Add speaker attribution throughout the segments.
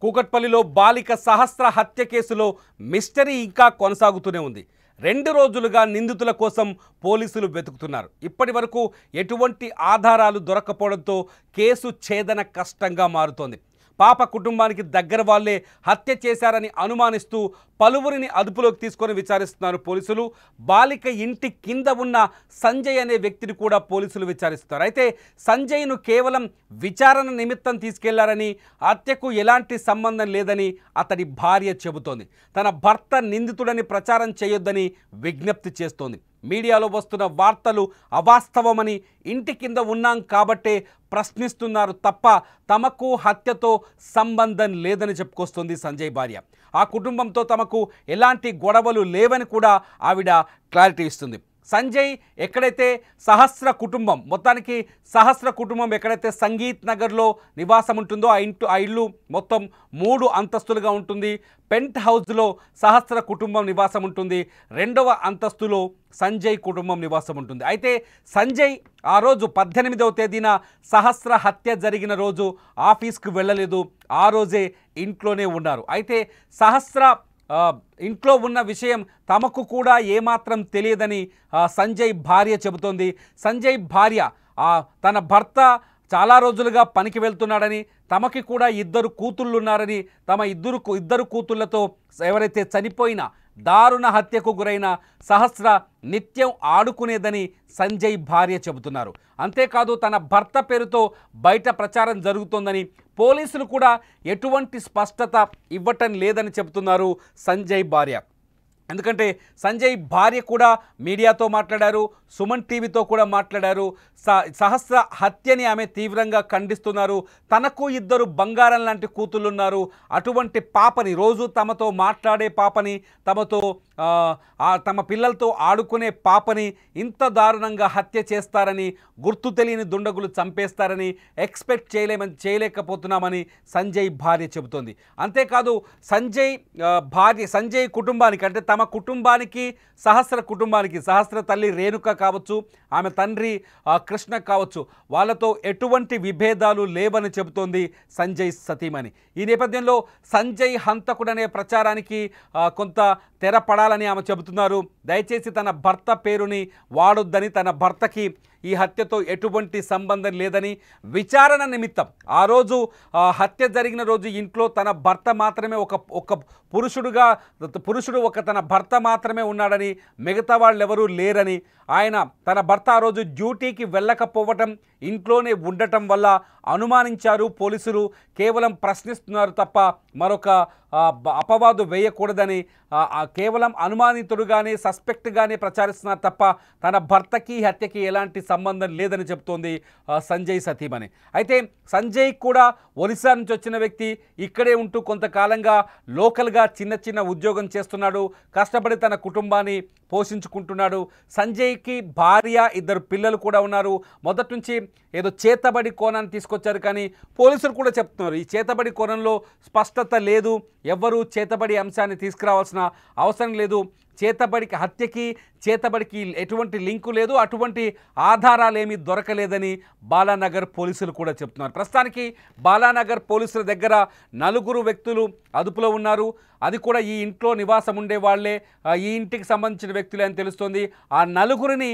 Speaker 1: కూకట్పల్లిలో బాలిక సహస్ర హత్య కేసులో మిస్టరీ ఇంకా కొనసాగుతూనే ఉంది. 2 రోజులుగా నిందితుల కోసం పోలీసులు వెతుకుతున్నారు. ఇప్పటి వరకు ఎటువంటి ఆధారాలు దొరకకపోవడంతో కేసు ఛేదన కష్టంగా మారుతోంది. పాప కుటుంబానికి దగ్గర వాళ్ళే హత్య చేశారని అనుమానిస్తూ పలువురిని అదుపులోకి తీసుకొని విచారిస్తున్నారు పోలీసులు. బాలిక ఇంటి కింద ఉన్న సంజయ్ అనే వ్యక్తిని కూడా పోలీసులు విచారిస్తున్నారు. అయితే సంజయ్ను కేవలం విచారణ నిమిత్తం తీసుకెళ్లారని, హత్యకు ఎలాంటి సంబంధం లేదని అతడి భార్య చెబుతోంది. తన భర్త నిందితుడని ప్రచారం చేయొద్దని విజ్ఞప్తి చేస్తోంది. మీడియాలో వస్తున్న వార్తలు అవాస్తవమని, ఇంటి కింద ఉన్నాం కాబట్టే ప్రశ్నిస్తున్నారు తప్ప తమకు హత్యతో సంబంధం లేదని చెప్పుకొస్తుంది సంజయ్ భార్య. ఆ కుటుంబంతో తమకు ఎలాంటి గొడవలు లేవని కూడా ఆవిడ క్లారిటీ ఇస్తుంది. సంజయ్ ఎక్కడైతే మొత్తానికి సహస్ర కుటుంబం ఎక్కడైతే సంగీత్ నగర్లో నివాసం ఉంటుందో ఆ ఇల్లు మొత్తం 3 అంతస్తులుగా ఉంటుంది. పెంట్ హౌస్లో సహస్ర కుటుంబం నివాసం ఉంటుంది. 2వ అంతస్తులో సంజయ్ కుటుంబం నివాసం ఉంటుంది. అయితే సంజయ్ ఆ రోజు 18వ తేదీన సహస్ర హత్య జరిగిన రోజు ఆఫీస్కి వెళ్ళలేదు. ఆ రోజే ఇంట్లోనే ఉన్నారు. అయితే సహస్ర ఇంట్లో ఉన్న విషయం తమకు కూడా ఏమాత్రం తెలియదని సంజయ్ భార్య చెబుతోంది. సంజయ్ భార్య తన భర్త చాలా రోజులుగా పనికి వెళ్తున్నాడని, తమకి కూడా 2 కూతుళ్ళు ఉన్నారని, తమ ఇద్దరు కూతుళ్లతో ఎవరైతే చనిపోయిన దారుణ హత్యకు గురైన సహస్ర నిత్యం ఆడుకునేదని సంజయ్ భార్య చెబుతున్నారు. అంతేకాదు తన భర్త పేరుతో బయట ప్రచారం జరుగుతోందని, పోలీసులు కూడా ఎటువంటి స్పష్టత ఇవ్వటం లేదని చెబుతున్నారు సంజయ్ భార్య. ఎందుకంటే సంజయ్ భార్య కూడా మీడియాతో మాట్లాడారు, సుమన్ టీవీతో కూడా మాట్లాడారు. సహస్ర హత్యని ఆమె తీవ్రంగా ఖండిస్తున్నారు. తనకు 2 బంగారం లాంటి కూతుళ్ళున్నారు. అటువంటి పాపని, రోజు తమతో మాట్లాడే పాపని, తమ పిల్లలతో ఆడుకునే పాపని ఇంత దారుణంగా హత్య చేస్తారని, గుర్తు తెలియని దుండగులు చంపేస్తారని ఎక్స్పెక్ట్ చేయలేకపోతున్నామని సంజయ్ భార్య చెబుతోంది. అంతేకాదు సంజయ్ కుటుంబానికి, అంటే తమ కుటుంబానికి, సహస్ర తల్లి రేణుక కావచ్చు, ఆమె తండ్రి కృష్ణ కావచ్చు, వాళ్ళతో ఎటువంటి విభేదాలు లేవని చెబుతోంది సంజయ్ సతీమణి. ఈ నేపథ్యంలో సంజయ్ హంతకుడనే ప్రచారానికి కొంత తెర పడాలని ఆమె చెబుతున్నారు. దయచేసి తన భర్త పేరుని వాడొద్దని, తన భర్తకి ఈ హత్యతో ఎటువంటి సంబంధం లేదని, విచారణ నిమిత్తం ఆ రోజు హత్య జరిగిన రోజు ఇంట్లో తన భర్త మాత్రమే ఒక పురుషుడు తన భర్త మాత్రమే ఉన్నాడని, మిగతా వాళ్ళెవరూ లేరని, తన భర్త ఆ రోజు డ్యూటీకి వెళ్ళకపోవటం, ఇంట్లోనే ఉండటం వల్ల అనుమానించారు పోలీసులు. కేవలం ప్రశ్నిస్తున్నారు తప్ప మరొక అపవాదు వేయకూడదని, కేవలం అనుమానితుడుగానే, సస్పెక్ట్గానే ప్రచారిస్తున్నారు తప్ప తన భర్తకి హత్యకి ఎలాంటి సంబంధం లేదని చెప్తోంది సంజయ్ సతీమణి. అయితే సంజయ్ కూడా ఒరిస్సా నుంచి వచ్చిన వ్యక్తి, ఇక్కడే ఉంటూ కొంతకాలంగా లోకల్గా చిన్న ఉద్యోగం చేస్తున్నాడు. కష్టపడి తన కుటుంబాన్ని పోషించుకుంటున్నాడు. సంజయ్కి భార్య, 2 పిల్లలు కూడా ఉన్నారు. మొదటి నుంచి ఏదో చేతబడి కోణాన్ని తీసుకొచ్చారు, కానీ పోలీసులు కూడా చెప్తున్నారు ఈ చేతబడి కోణంలో స్పష్టత లేదు, ఎవ్వరూ చేతబడి అంశాన్ని తీసుకురావాల్సిన అవసరం లేదు, హత్యకి చేతబడికి ఎటువంటి లింకు లేదు, అటువంటి ఆధారాలేమీ దొరకలేదని బాలానగర్ పోలీసులు కూడా చెప్తున్నారు. ప్రస్తుతానికి బాలానగర్ పోలీసుల దగ్గర 4 వ్యక్తులు అదుపులో ఉన్నారు. అది కూడా ఈ ఇంట్లో నివాసం ఉండే వాళ్ళే, ఈ ఇంటికి సంబంధించిన వ్యక్తులే అని తెలుస్తోంది. ఆ 4ని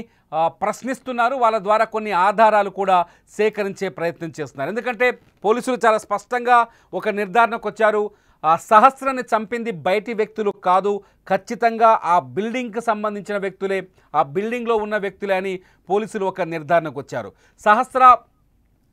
Speaker 1: ప్రశ్నిస్తున్నారు. వాళ్ళ ద్వారా కొన్ని ఆధారాలు కూడా సేకరించే ప్రయత్నం చేస్తున్నారు. ఎందుకంటే పోలీసులు చాలా స్పష్టంగా ఒక నిర్ధారణకు వచ్చారు. ఆ సహస్రాన్ని చంపింది బయటి వ్యక్తులు కాదు, ఖచ్చితంగా ఆ బిల్డింగ్కి సంబంధించిన వ్యక్తులే, ఆ బిల్డింగ్లో ఉన్న వ్యక్తులే అని పోలీసులు ఒక నిర్ధారణకు వచ్చారు. సహస్ర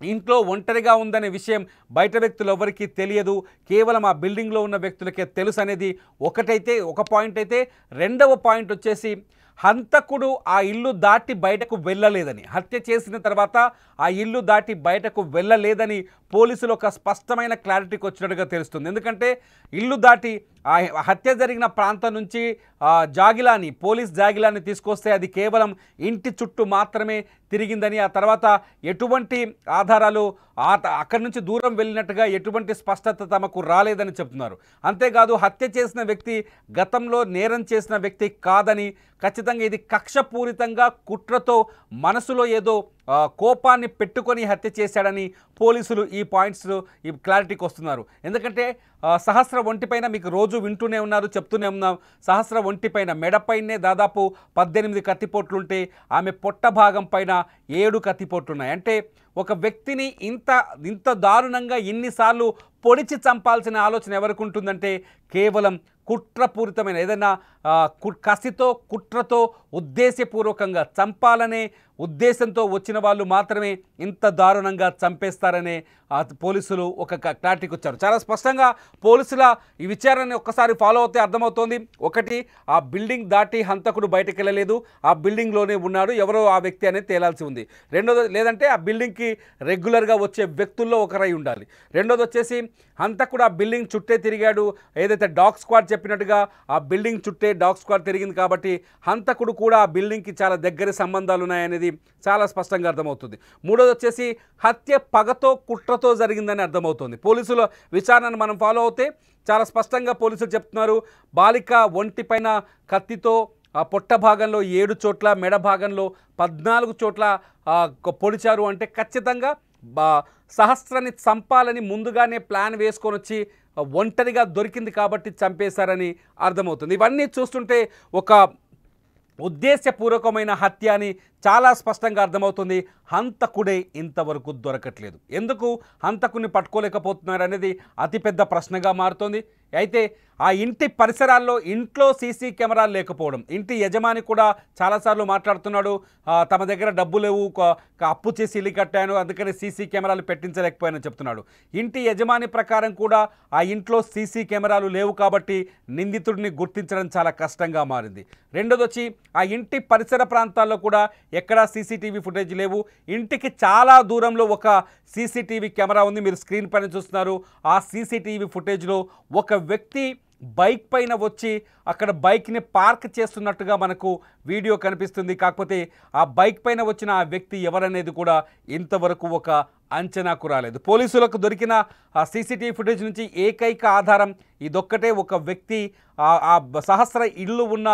Speaker 1: ఇంట్లో ఒంటరిగా ఉందనే విషయం బయట వ్యక్తులు ఎవరికీ తెలియదు, కేవలం ఆ బిల్డింగ్లో ఉన్న వ్యక్తులకే తెలుసు అనేది ఒక పాయింట్ అయితే, 2వ పాయింట్ వచ్చేసి హంతకుడు ఆ ఇల్లు దాటి బయటకు వెళ్ళలేదని, హత్య చేసిన తర్వాత ఆ ఇల్లు దాటి బయటకు వెళ్ళలేదని పోలీసులు ఒక స్పష్టమైన క్లారిటీకి వచ్చినట్టుగా తెలుస్తుంది. ఎందుకంటే ఇల్లు దాటి ఆ హత్య జరిగిన ప్రాంతం నుంచి పోలీస్ జాగిలాన్ని తీసుకొస్తే అది కేవలం ఇంటి చుట్టూ మాత్రమే తిరిగిందని, ఆ తర్వాత ఎటువంటి ఆధారాలు అక్కడి నుంచి దూరం వెళ్ళినట్టుగా ఎటువంటి స్పష్టత తమకు రాలేదని చెప్తున్నారు. అంతేకాదు హత్య చేసిన వ్యక్తి గతంలో నేరం చేసిన వ్యక్తి కాదని, ఖచ్చితంగా ఇది కక్షపూరితంగా కుట్రతో మనసులో ఏదో కోపాన్ని పెట్టుకొని హత్య చేశాడని పోలీసులు ఈ పాయింట్స్ ఈ క్లారిటీకి వస్తున్నారు. ఎందుకంటే సహస్ర ఒంటిపైన మీకు రోజు వింటూనే ఉన్నారు, చెప్తూనే ఉన్నాం. సహస్ర ఒంటిపైన మెడపైనే దాదాపు 18 కత్తిపోట్లుంటే ఆమె పొట్ట భాగం పైన 7 కత్తిపోట్లున్నాయి. అంటే ఒక వ్యక్తిని ఇంత దారుణంగా ఇన్నిసార్లు పొడిచి చంపాల్సిన ఆలోచన ఎవరికి ఉంటుందంటే కేవలం కుట్రపూరితమైన ఏదైనా కసితో కుట్రతో ఉద్దేశపూర్వకంగా చంపాలనే ఉద్దేశంతో వచ్చిన వాళ్ళు మాత్రమే ఇంత దారుణంగా చంపేస్తారనే పోలీసులు ఒక క్లారిటీకి వచ్చారు. చాలా స్పష్టంగా పోలీసుల ఈ విచారణని ఒక్కసారి ఫాలో అవుతే అర్థమవుతోంది. ఒకటి, ఆ బిల్డింగ్ దాటి హంతకుడు బయటకు వెళ్ళలేదు, ఆ బిల్డింగ్లోనే ఉన్నాడు, ఎవరో ఆ వ్యక్తి అనేది తేలాల్సి ఉంది. రెండోది, లేదంటే ఆ బిల్డింగ్కి రెగ్యులర్గా వచ్చే వ్యక్తుల్లో ఒకరై ఉండాలి. రెండోది వచ్చేసి హంతకుడు ఆ బిల్డింగ్ చుట్టే తిరిగాడు, ఏదైతే డాగ్ స్క్వాడ్ చెప్పినట్టుగా ఆ బిల్డింగ్ చుట్టే డాగ్ స్క్వాడ్ తిరిగింది కాబట్టి హంతకుడు కూడా ఆ బిల్డింగ్కి చాలా దగ్గర సంబంధాలు ఉన్నాయనేది చాలా స్పష్టంగా అర్థమవుతుంది. మూడోది వచ్చేసి హత్య పగతో కుట్రతో జరిగిందని అర్థమవుతుంది. పోలీసుల విచారణను మనం ఫాలో అవుతే చాలా స్పష్టంగా పోలీసులు చెప్తున్నారు, బాలిక ఒంటిపైన కత్తితో ఆ పొట్ట భాగంలో 7 చోట్ల, మెడ భాగంలో 14 చోట్ల పొడిచారు. అంటే ఖచ్చితంగా సహస్రాన్ని చంపాలని ముందుగానే ప్లాన్ వేసుకొని వచ్చి ఒంటరిగా దొరికింది కాబట్టి చంపేశారని అర్థమవుతుంది. ఇవన్నీ చూస్తుంటే ఒక ఉద్దేశపూర్వకమైన హత్య అని చాలా స్పష్టంగా అర్థమవుతుంది. హంతకుడే ఇంతవరకు దొరకట్లేదు. ఎందుకు హంతకుని పట్టుకోలేకపోతున్నారు అనేది అతిపెద్ద ప్రశ్నగా మారుతోంది. అయితే ఆ ఇంటి పరిసరాల్లో ఇంట్లో సీసీ కెమెరాలు లేకపోవడం, ఇంటి యజమాని కూడా చాలాసార్లు మాట్లాడుతున్నాడు, తమ దగ్గర డబ్బు లేవు, అప్పు చేసి ఇల్లు కట్టాను, అందుకని సీసీ కెమెరాలు పెట్టించలేకపోయానని చెప్తున్నాడు. ఇంటి యజమాని ప్రకారం కూడా ఆ ఇంట్లో సీసీ కెమెరాలు లేవు కాబట్టి నిందితుడిని గుర్తించడం చాలా కష్టంగా మారింది. రెండోది వచ్చి ఆ ఇంటి పరిసర ప్రాంతాల్లో కూడా ఎక్కడా సీసీటీవీ ఫుటేజ్ లేవు. ఇంటికి చాలా దూరంలో ఒక సీసీటీవీ కెమెరా ఉంది, మీరు స్క్రీన్ పైన చూస్తున్నారు. ఆ సీసీటీవీ ఫుటేజ్లో ఒక వ్యక్తి బైక్ పైన వచ్చి అక్కడ బైక్ని పార్క్ చేస్తున్నట్టుగా మనకు వీడియో కనిపిస్తుంది. కాకపోతే ఆ బైక్ పైన వచ్చిన ఆ వ్యక్తి ఎవరనేది కూడా ఇంతవరకు ఒక అంచనాకు రాలేదు. పోలీసులకు దొరికిన ఆ సీసీటీవీ ఫుటేజ్ నుంచి ఏకైక ఆధారం ఇదొక్కటే, ఒక వ్యక్తి ఆ సహస్ర ఇల్లు ఉన్న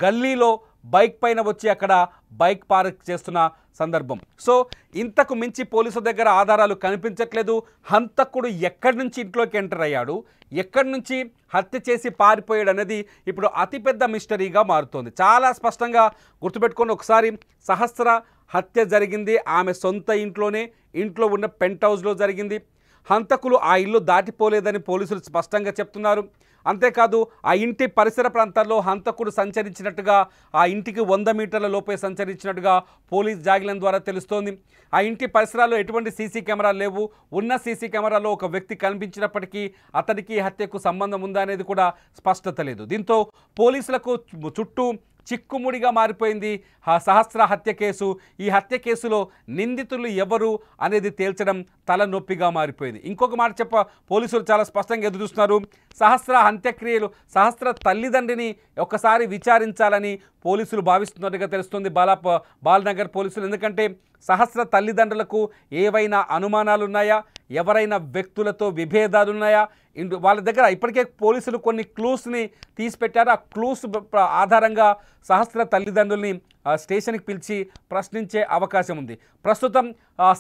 Speaker 1: గల్లీలో బైక్ పైన వచ్చి అక్కడ బైక్ పార్క్ చేస్తున్న సందర్భం. సో ఇంతకు మించి పోలీసుల దగ్గర ఆధారాలు కనిపించట్లేదు. హంతకుడు ఎక్కడి నుంచి ఇంట్లోకి ఎంటర్ అయ్యాడు, ఎక్కడి నుంచి హత్య చేసి పారిపోయాడు అనేది ఇప్పుడు అతిపెద్ద మిస్టరీగా మారుతోంది. చాలా స్పష్టంగా గుర్తుపెట్టుకొని ఒకసారి సహస్ర హత్య జరిగింది ఆమె సొంత ఇంట్లోనే, ఇంట్లో ఉన్న పెంట్ హౌస్లో జరిగింది. హంతకులు ఆ ఇల్లు దాటిపోలేదని పోలీసులు స్పష్టంగా చెప్తున్నారు. అంతేకాదు ఆ ఇంటి పరిసర ప్రాంతాల్లో హంతకుడు సంచరించినట్టుగా, ఆ ఇంటికి 100 మీటర్ల లోపే సంచరించినట్టుగా పోలీస్ జాగిలం ద్వారా తెలుస్తోంది. ఆ ఇంటి పరిసరాల్లో ఎటువంటి సీసీ కెమెరాలు లేవు. ఉన్న సీసీ కెమెరాలో ఒక వ్యక్తి కనిపించినప్పటికీ అతడికి హత్యకు సంబంధం ఉందా అనేది కూడా స్పష్టత లేదు. దీంతో పోలీసులకు చుట్టూ చిక్కుముడిగా మారిపోయింది ఆ సహస్ర హత్య కేసు. ఈ హత్య కేసులో నిందితులు ఎవరు అనేది తేల్చడం తలనొప్పిగా మారిపోయింది. ఇంకొక మాట పోలీసులు చాలా స్పష్టంగా ఎదురుచూస్తున్నారు. సహస్ర అంత్యక్రియలు, సహస్ర తల్లిదండ్రిని ఒకసారి విచారించాలని పోలీసులు భావిస్తున్నట్టుగా తెలుస్తుంది బాలనగర్ పోలీసులు. ఎందుకంటే సహస్ర తల్లిదండ్రులకు ఏవైనా అనుమానాలు ఉన్నాయా, ఎవరైనా వ్యక్తులతో విభేదాలు ఉన్నాయా, వాళ్ళ దగ్గర ఇప్పటికే పోలీసులు కొన్ని క్లూస్ని తీసిపెట్టారు. ఆ క్లూస్ ఆధారంగా సహస్ర తల్లిదండ్రుల్ని స్టేషన్కి పిలిచి ప్రశ్నించే అవకాశం ఉంది. ప్రస్తుతం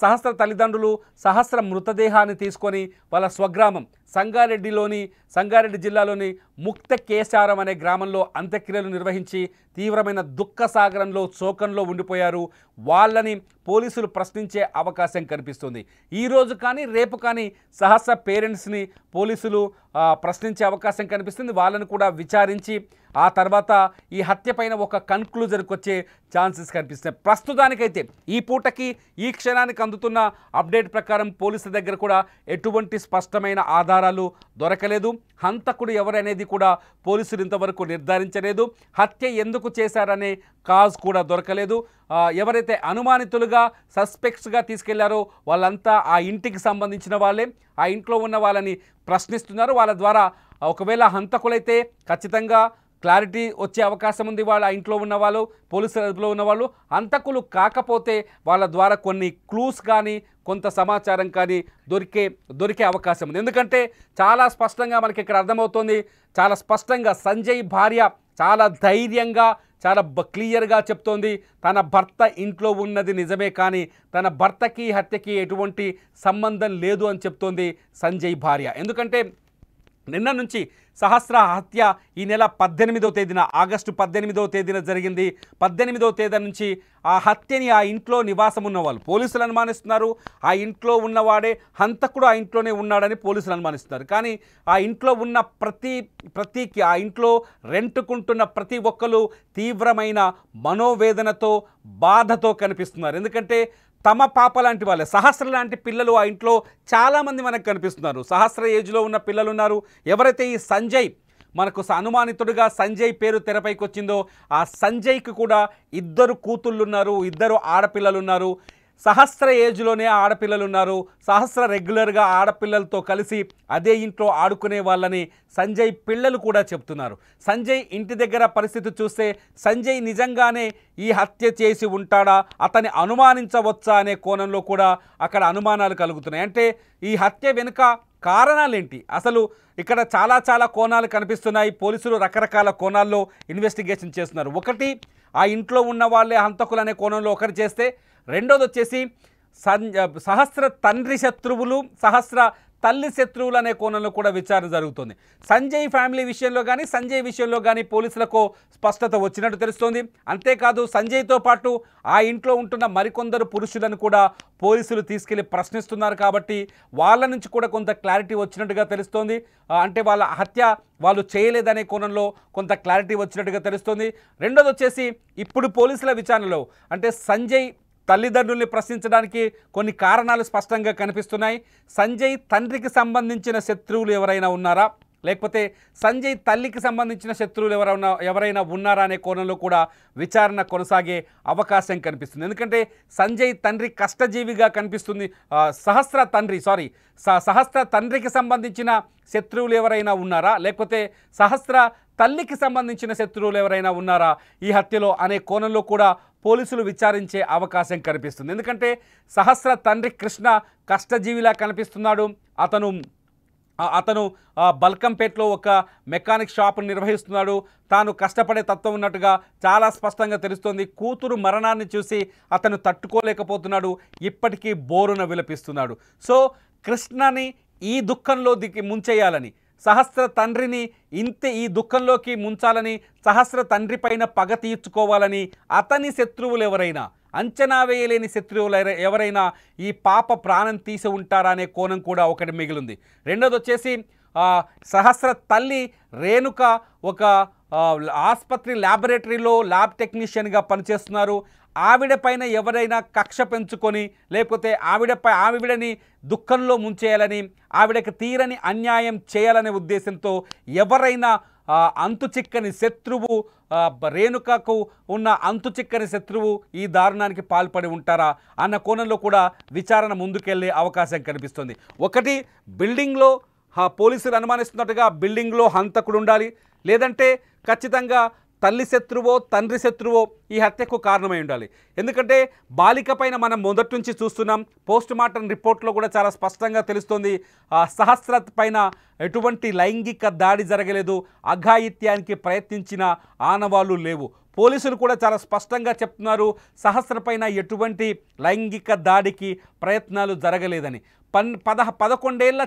Speaker 1: సహస్ర తల్లిదండ్రులు సహస్ర మృతదేహాన్ని తీసుకొని వాళ్ళ స్వగ్రామం సంగారెడ్డి జిల్లాలోని ముక్త కేశారం అనే గ్రామంలో అంత్యక్రియలు నిర్వహించి తీవ్రమైన దుఃఖ సాగరంలో శోకంలో ఉండిపోయారు. వాళ్ళని పోలీసులు ప్రశ్నించే అవకాశం కనిపిస్తుంది. ఈరోజు కానీ రేపు కానీ సహస్ర పేరెంట్స్ని పోలీసులు ప్రశ్నించే అవకాశం కనిపిస్తుంది. వాళ్ళని కూడా విచారించి ఆ తర్వాత ఈ హత్య పైన ఒక కన్క్లూజన్కి వచ్చే ఛాన్సెస్ కనిపిస్తాయి. ప్రస్తుతానికైతే ఈ పూటకి ఈ క్షణానికి అందుతున్న అప్డేట్ ప్రకారం పోలీసుల దగ్గర కూడా ఎటువంటి స్పష్టమైన ఆధారాలు దొరకలేదు. హంతకుడు ఎవరనేది కూడా పోలీసులు ఇంతవరకు నిర్ధారించలేదు. హత్య ఎందుకు చేశారనే కాజ్ కూడా దొరకలేదు. ఎవరైతే అనుమానితులుగా సస్పెక్ట్స్గా తీసుకెళ్లారో వాళ్ళంతా ఆ ఇంటికి సంబంధించిన వాళ్ళే. ఆ ఇంట్లో ఉన్న వాళ్ళని ప్రశ్నిస్తున్నారు. వాళ్ళ ద్వారా ఒకవేళ హంతకులైతే ఖచ్చితంగా క్లారిటీ వచ్చే అవకాశం ఉంది. వాళ్ళ ఇంట్లో ఉన్నవాళ్ళు, పోలీసుల అదుపులో ఉన్నవాళ్ళు. హంతకులు కాకపోతే వాళ్ళ ద్వారా కొన్ని క్లూస్ కానీ కొంత సమాచారం కానీ దొరికే అవకాశం ఉంది. ఎందుకంటే చాలా స్పష్టంగా మనకి ఇక్కడ అర్థమవుతుంది, చాలా స్పష్టంగా సంజయ్ భార్య చాలా ధైర్యంగా చాలా క్లియర్గా చెప్తోంది. తన భర్త ఇంట్లో ఉన్నది నిజమే, కానీ తన భర్తకి హత్యకి ఎటువంటి సంబంధం లేదు అని చెప్తోంది సంజయ్ భార్య. ఎందుకంటే నిన్న నుంచి సహస్ర హత్య ఈ నెల 18వ తేదీన, ఆగస్టు 18వ తేదీన జరిగింది. 18వ తేదీ నుంచి ఆ హత్యని ఆ ఇంట్లో నివాసం ఉన్నవాళ్ళు పోలీసులు అనుమానిస్తున్నారు. ఆ ఇంట్లో ఉన్నవాడే హంతకుడు ఆ ఇంట్లోనే ఉన్నాడని పోలీసులు అనుమానిస్తున్నారు. కానీ ఆ ఇంట్లో ఉన్న ప్రతి ఆ ఇంట్లో రెంటుకుంటున్న ప్రతి ఒక్కరు తీవ్రమైన మనోవేదనతో, బాధతో కనిపిస్తున్నారు. ఎందుకంటే తమ పాప లాంటి వాళ్ళే, సహస్ర లాంటి పిల్లలు ఆ ఇంట్లో చాలామంది మనకు కనిపిస్తున్నారు. సహస్ర ఏజ్లో ఉన్న పిల్లలు ఉన్నారు. ఎవరైతే ఈ సంజయ్ మనకు అనుమానితుడిగా సంజయ్ పేరు తెరపైకి వచ్చిందో ఆ సంజయ్కి కూడా 2 కూతుళ్ళు ఉన్నారు, 2 ఆడపిల్లలు ఉన్నారు. సహస్ర ఏజ్లోనే ఆడపిల్లలు ఉన్నారు. సహస్ర రెగ్యులర్గా ఆడపిల్లలతో కలిసి అదే ఇంట్లో ఆడుకునే వాళ్ళని సంజయ్ పిల్లలు కూడా చెప్తున్నారు. సంజయ్ ఇంటి దగ్గర పరిస్థితి చూస్తే సంజయ్ నిజంగానే ఈ హత్య చేసి ఉంటాడా, అతన్ని అనుమానించవచ్చా అనే కోణంలో కూడా అక్కడ అనుమానాలు కలుగుతున్నాయి. అంటే ఈ హత్య వెనుక కారణాలేంటి, అసలు ఇక్కడ చాలా కోణాలు కనిపిస్తున్నాయి. పోలీసులు రకరకాల కోణాల్లో ఇన్వెస్టిగేషన్ చేస్తున్నారు. ఒకటి, ఆ ఇంట్లో ఉన్న వాళ్ళే హంతకులు అనే కోణంలో ఒకటి చేస్తే, రెండోది వచ్చేసి సహస్ర తండ్రి శత్రువులు, సహస్ర తల్లి శత్రువులు అనే కోణంలో కూడా విచారణ జరుగుతుంది. సంజయ్ ఫ్యామిలీ విషయంలో కానీ సంజయ్ విషయంలో కానీ పోలీసులకు స్పష్టత వచ్చినట్టు తెలుస్తోంది. అంతేకాదు సంజయ్తో పాటు ఆ ఇంట్లో ఉంటున్న మరికొందరు పురుషులను కూడా పోలీసులు తీసుకెళ్లి ప్రశ్నిస్తున్నారు. కాబట్టి వాళ్ళ నుంచి కూడా కొంత క్లారిటీ వచ్చినట్టుగా తెలుస్తోంది. అంటే వాళ్ళ హత్య వాళ్ళు చేయలేదనే కోణంలో కొంత క్లారిటీ వచ్చినట్టుగా తెలుస్తోంది. రెండోది వచ్చేసి ఇప్పుడు పోలీసుల విచారణలో అంటే సంజయ్ తల్లిదండ్రుల్ని ప్రశ్నించడానికి కొన్ని కారణాలు స్పష్టంగా కనిపిస్తున్నాయి. సంజయ్ తండ్రికి సంబంధించిన శత్రువులు ఎవరైనా ఉన్నారా, లేకపోతే సంజయ్ తల్లికి సంబంధించిన శత్రువులు ఎవరైనా ఉన్నారా అనే కోణంలో కూడా విచారణ కొనసాగే అవకాశం కనిపిస్తుంది. ఎందుకంటే సంజయ్ తండ్రి కష్టజీవిగా కనిపిస్తుంది. సహస్ర తండ్రికి సంబంధించిన శత్రువులు ఎవరైనా ఉన్నారా, లేకపోతే సహస్ర తల్లికి సంబంధించిన శత్రువులు ఎవరైనా ఉన్నారా ఈ హత్యలో అనే కోణంలో కూడా పోలీసులు విచారించే అవకాశం కనిపిస్తుంది. ఎందుకంటే సహస్ర తండ్రి కృష్ణ కష్టజీవిలా కనిపిస్తున్నాడు. అతను బల్కంపేటలో ఒక మెకానిక్ షాప్ను నిర్వహిస్తున్నాడు. తాను కష్టపడే తత్వం ఉన్నట్టుగా చాలా స్పష్టంగా తెలుస్తోంది. కూతురు మరణాన్ని చూసి అతను తట్టుకోలేకపోతున్నాడు. ఇప్పటికీ బోరున విలపిస్తున్నాడు. సో కృష్ణని ఈ దుఃఖంలో ముంచేయాలని, సహస్ర తండ్రిని ఈ దుఃఖంలోకి ముంచాలని, సహస్ర తండ్రి పైన పగ తీర్చుకోవాలని అతని శత్రువులు ఎవరైనా, అంచనా వేయలేని శత్రువులు ఎవరైనా ఈ పాప ప్రాణం తీసి ఉంటారా అనే కోణం కూడా ఒకటి మిగిలింది. రెండోది వచ్చేసి సహస్ర తల్లి రేణుక ఒక ఆసుపత్రి ల్యాబొరేటరీలో ల్యాబ్ టెక్నీషియన్గా పనిచేస్తున్నారు. ఆవిడ పైన ఎవరైనా కక్ష పెంచుకొని, లేకపోతే ఆవిడని దుఃఖంలో ముంచేయాలని, ఆవిడకి తీరని అన్యాయం చేయాలనే ఉద్దేశంతో ఎవరైనా అంతుచిక్కని శత్రువు, రేణుకకు ఉన్న అంతుచిక్కని శత్రువు ఈ దారుణానికి పాల్పడి ఉంటారా అన్న కోణంలో కూడా విచారణ ముందుకెళ్లే అవకాశం కనిపిస్తుంది. ఒకటి, బిల్డింగ్లో పోలీసులు అనుమానిస్తున్నట్టుగా బిల్డింగ్లో హంతకుడు ఉండాలి, లేదంటే ఖచ్చితంగా తల్లి శత్రువో తండ్రి శత్రువో ఈ హత్యకు కారణమై ఉండాలి. ఎందుకంటే బాలిక పైన మనం మొదటి నుంచి చూస్తున్నాం. పోస్ట్ మార్టం రిపోర్ట్లో కూడా చాలా స్పష్టంగా తెలుస్తోంది. సహస్ర పైన ఎటువంటి లైంగిక దాడి జరగలేదు, అఘాయిత్యానికి ప్రయత్నించిన ఆనవాళ్ళు లేవు. పోలీసులు కూడా చాలా స్పష్టంగా చెప్తున్నారు, సహస్ర పైన ఎటువంటి లైంగిక దాడికి ప్రయత్నాలు జరగలేదని. 11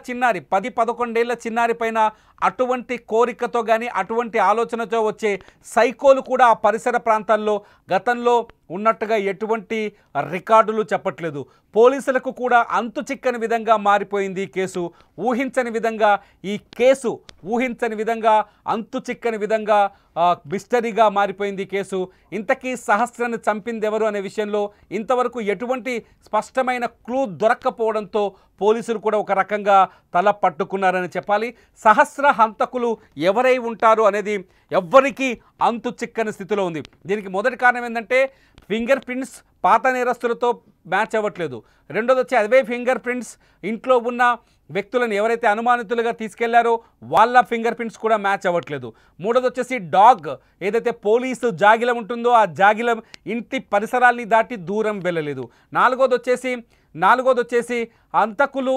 Speaker 1: చిన్నారి పైన అటువంటి కోరికతో కానీ అటువంటి ఆలోచనతో వచ్చే సైకోలు కూడా ఆ పరిసర ప్రాంతాల్లో గతంలో ఉన్నట్టుగా ఎటువంటి రికార్డులు చెప్పట్లేదు. పోలీసులకు కూడా అంతు చిక్కని విధంగా మారిపోయింది ఈ కేసు. ఊహించని విధంగా అంతు చిక్కని విధంగా మిస్టరీగా మారిపోయింది కేసు. ఇంతకీ సహస్రను చంపింది ఎవరు అనే విషయంలో ఇంతవరకు ఎటువంటి స్పష్టమైన క్లూ దొరక్కపోవడంతో పోలీసులు కూడా ఒక రకంగా తల పట్టుకున్నారని చెప్పాలి. సహస్ర హంతకులు ఎవరై ఉంటారు అనేది ఎవ్వరికీ అంతు చిక్కని స్థితిలో ఉంది. దీనికి మొదటి కారణం ఏంటంటే ఫింగర్ ప్రింట్స్ పాత నేరస్తులతో మ్యాచ్ అవ్వట్లేదు. రెండోది వచ్చి అదే ఫింగర్ ప్రింట్స్ ఇంట్లో ఉన్న వ్యక్తులను ఎవరైతే అనుమానితులుగా తీసుకెళ్లారో వాళ్ళ ఫింగర్ ప్రింట్స్ కూడా మ్యాచ్ అవ్వట్లేదు. మూడోది వచ్చేసి డాగ్ ఏదైతే పోలీసు జాగిలం ఉంటుందో ఆ జాగిలం ఇంటి పరిసరాల్ని దాటి దూరం వెళ్ళలేదు. నాలుగోది వచ్చేసి హంతకులు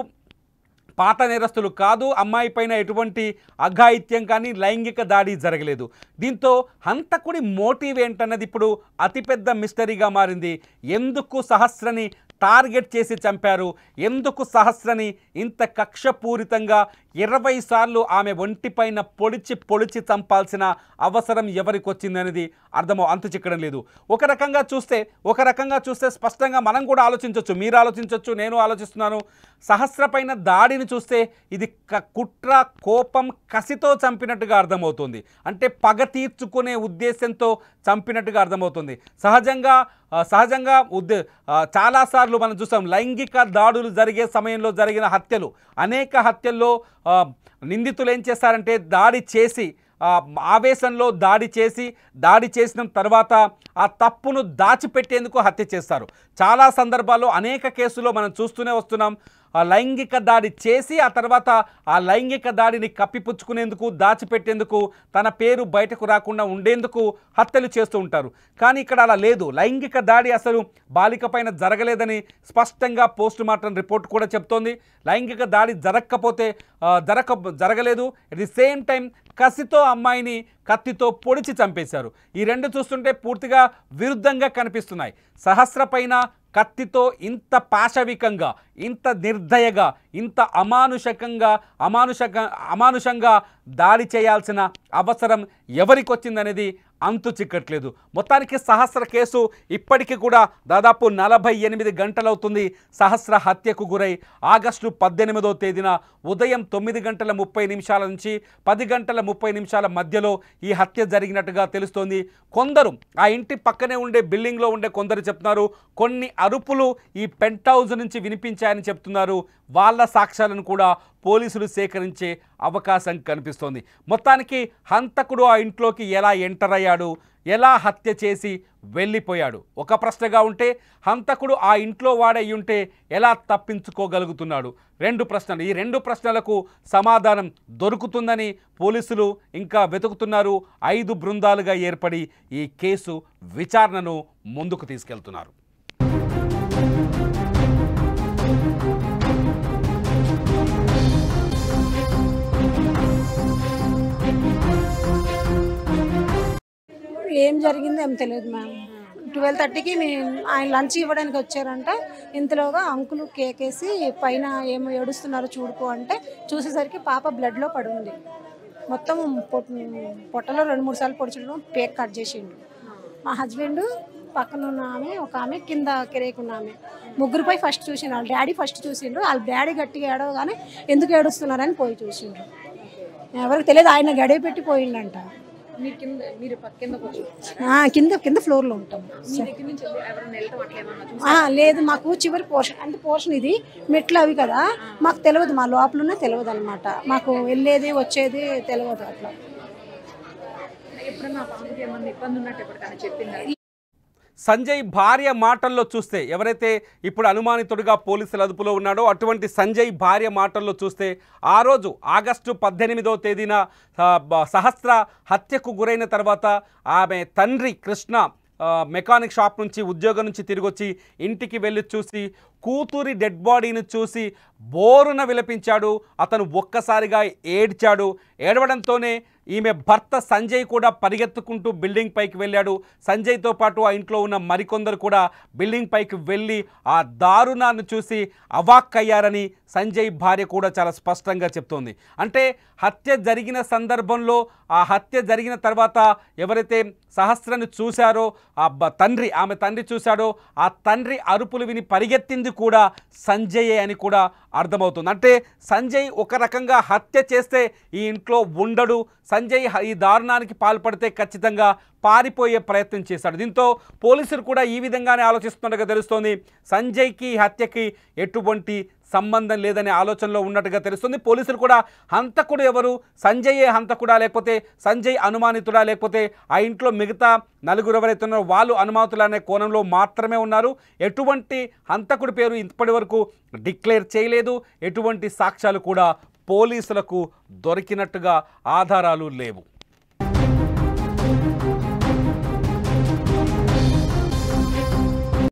Speaker 1: పాత నేరస్తులు కాదు, అమ్మాయి పైన ఎటువంటి అఘాయిత్యం కానీ లైంగిక దాడి జరగలేదు. దీంతో హంతకుడి మోటివ్ ఏంటన్నది ఇప్పుడు అతిపెద్ద మిస్టరీగా మారింది. ఎందుకు సహస్రని టార్గెట్ చేసి చంపారు, ఎందుకు సహస్రని ఇంత కక్షపూరితంగా 20 సార్లు ఆమె ఒంటిపైన పొడిచి చంపాల్సిన అవసరం ఎవరికి వచ్చింది అనేది అంతు చిక్కడం లేదు. ఒక రకంగా చూస్తే స్పష్టంగా మనం కూడా ఆలోచించవచ్చు, మీరు ఆలోచించవచ్చు, నేను ఆలోచిస్తున్నాను. సహస్ర పైన దాడిని చూస్తే ఇది కుట్ర, కోపం, కసితో చంపినట్టుగా అర్థమవుతుంది. అంటే పగ తీర్చుకునే ఉద్దేశంతో చంపినట్టుగా అర్థమవుతుంది. సహజంగా చాలాసార్లు మనం చూసాం లైంగిక దాడులు జరిగే సమయంలో జరిగిన హత్యలు, అనేక హత్యల్లో నిందితులు ఏం చేస్తారంటే దాడి చేసి ఆవేశంలో దాడి చేసిన తర్వాత ఆ తప్పును దాచిపెట్టేందుకు హత్య చేస్తారు. చాలా సందర్భాల్లో అనేక కేసుల్లో మనం చూస్తూనే వస్తున్నాం. లైంగిక దాడి చేసి ఆ తర్వాత ఆ లైంగిక దాడిని కప్పిపుచ్చుకునేందుకు, దాచిపెట్టేందుకు, తన పేరు బయటకు రాకుండా ఉండేందుకు హత్యలు చేస్తూ ఉంటారు. కానీ ఇక్కడ అలా లేదు. లైంగిక దాడి అసలు బాలిక పైన జరగలేదని స్పష్టంగా పోస్టుమార్టం రిపోర్ట్ కూడా చెప్తోంది. లైంగిక దాడి జరగలేదు. ఎట్ ది సేమ్ టైం కసితో అమ్మాయిని కత్తితో పొడిచి చంపేశారు. ఈ రెండు చూస్తుంటే పూర్తిగా విరుద్ధంగా కనిపిస్తున్నాయి. సహస్ర పైన కత్తితో ఇంత పాశవికంగా, ఇంత నిర్దయగా, ఇంత అమానుషంగా దాడి చేయాల్సిన అవసరం ఎవరికి వచ్చిందనేది అంతు చిక్కట్లేదు. మొత్తానికి సహస్ర కేసు ఇప్పటికీ కూడా దాదాపు 48 గంటలవుతుంది సహస్ర హత్యకు గురై. ఆగస్టు 18వ తేదీన ఉదయం 9:30 నుంచి 10:30 మధ్యలో ఈ హత్య జరిగినట్టుగా తెలుస్తోంది. కొందరు ఆ ఇంటి పక్కనే ఉండే బిల్డింగ్లో ఉండే కొందరు చెప్తున్నారు, కొన్ని అరుపులు ఈ పెంట్ హౌస్ నుంచి వినిపించాయని చెప్తున్నారు. వాళ్ళ సాక్ష్యాలను కూడా పోలీసులు సేకరించే అవకాశం కనిపిస్తోంది. మొత్తానికి హంతకుడు ఆ ఇంట్లోకి ఎలా ఎంటర్ అయ్యాడు, ఎలా హత్య చేసి వెళ్ళిపోయాడు ఒక ప్రశ్నగా ఉంటే, హంతకుడు ఆ ఇంట్లో వాడై ఉంటే ఎలా తప్పించుకోగలుగుతున్నాడు? 2 ప్రశ్నలు. ఈ 2 ప్రశ్నలకు సమాధానం దొరుకుతుందని పోలీసులు ఇంకా వెతుకుతున్నారు. 5 బృందాలుగా ఏర్పడి ఈ కేసు విచారణను ముందుకు తీసుకెళ్తున్నారు.
Speaker 2: ఏం జరిగిందో ఏం తెలియదు మ్యామ్. 12:30కి ఆయన లంచ్ ఇవ్వడానికి వచ్చారంట. ఇంతలోగా అంకులు కేకేసి పైన ఏమో ఏడుస్తున్నారు చూడుకో అంటే చూసేసరికి పాప బ్లడ్లో పడి ఉంది. మొత్తం పొట్టలో 2-3 సార్లు పొడిచడం, పేక్ కట్ చేసిండు. మా హస్బెండ్ పక్కన ఉన్న ఆమె, ఒక ఆమె కింద కిరేకున్న ఆమె, ముగ్గురిపై ఫస్ట్ చూసిండు. వాళ్ళ డాడీ ఫస్ట్ చూసిండు. వాళ్ళ డాడీ గట్టిగా ఏడవగానే ఎందుకు ఏడుస్తున్నారని పోయి చూసిండు. ఎవరికి తెలియదు, ఆయన గడియ పెట్టి పోయిండంట. కింద ఫ్లోర్లో ఉంటాం. లేదు, మాకు చివరి పోర్షన్ అంటే పోర్షన్ ఇది మెట్లు అవి కదా, మాకు తెలియదు. మా లోపలనే తెలియదు అనమాట. మాకు వెళ్ళేది వచ్చేది తెలియదు. అట్లా
Speaker 1: సంజయ్ భార్య మాటల్లో చూస్తే, ఎవరైతే ఇప్పుడు అనుమానితుడిగా పోలీసుల అదుపులో ఉన్నాడో అటువంటి సంజయ్ భార్య మాటల్లో చూస్తే, ఆ రోజు ఆగస్టు 18వ తేదీన సహస్ర హత్యకు గురైన తర్వాత ఆమె తండ్రి కృష్ణ మెకానిక్ షాప్ నుంచి ఉద్యోగం నుంచి తిరిగి వచ్చి ఇంటికి వెళ్ళి చూసి కూతురి డెడ్ బాడీని చూసి బోరున విలపించాడు. అతను ఒక్కసారిగా ఏడ్చాడు. ఏడవడంతోనే ఈమె భర్త సంజయ్ కూడా పరిగెత్తుకుంటూ బిల్డింగ్ పైకి వెళ్ళాడు. సంజయ్తో పాటు ఆ ఇంట్లో ఉన్న మరికొందరు కూడా బిల్డింగ్ పైకి వెళ్ళి ఆ దారుణాన్ని చూసి అవాక్కయ్యారని సంజయ్ భార్య కూడా చాలా స్పష్టంగా చెప్తోంది. అంటే హత్య జరిగిన సందర్భంలో, ఆ హత్య జరిగిన తర్వాత ఎవరైతే సహస్రను చూశారో ఆమె తండ్రి చూశాడో, ఆ తండ్రి అరుపులు విని పరిగెత్తింది కూడా సంజయే అని కూడా అర్థమవుతుంది. అంటే సంజయ్ ఒక రకంగా హత్య చేస్తే ఈ ఇంట్లో ఉండడు. సంజయ్ ఈ దారుణానికి పాల్పడితే ఖచ్చితంగా పారిపోయే ప్రయత్నం చేశాడు. దీంతో పోలీసులు కూడా ఈ విధంగానే ఆలోచిస్తున్నట్టుగా తెలుస్తోంది. సంజయ్కి హత్యకి ఎటువంటి సంబంధం లేదనే ఆలోచనలో ఉన్నట్టుగా తెలుస్తుంది. పోలీసులు కూడా హంతకుడు ఎవరు, సంజయే హంతకుడా, లేకపోతే సంజయ్ అనుమానితుడా, లేకపోతే ఆ ఇంట్లో మిగతా నలుగురు ఎవరైతే ఉన్నారో వాళ్ళు అనుమానితులు అనే కోణంలో మాత్రమే ఉన్నారు. ఎటువంటి హంతకుడి పేరు ఇప్పటి వరకు డిక్లేర్ చేయలేదు. ఎటువంటి సాక్ష్యాలు కూడా పోలీసులకు దొరికినట్టుగా ఆధారాలు లేవు.